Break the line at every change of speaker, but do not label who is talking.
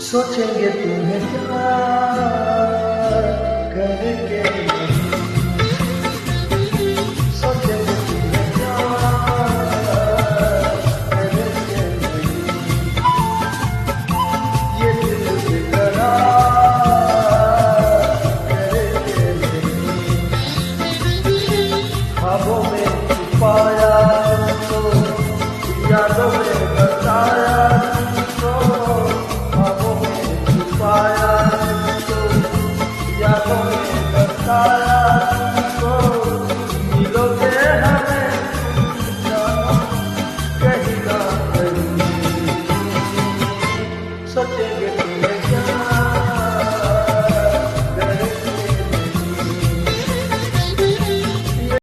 सोचेंगे तुम्हें प्यार करके नहीं, सोचेंगे तुम्हें प्यार करके नहीं, ये दिल बेकरार करके नहीं, ख्वाबों में छुपाया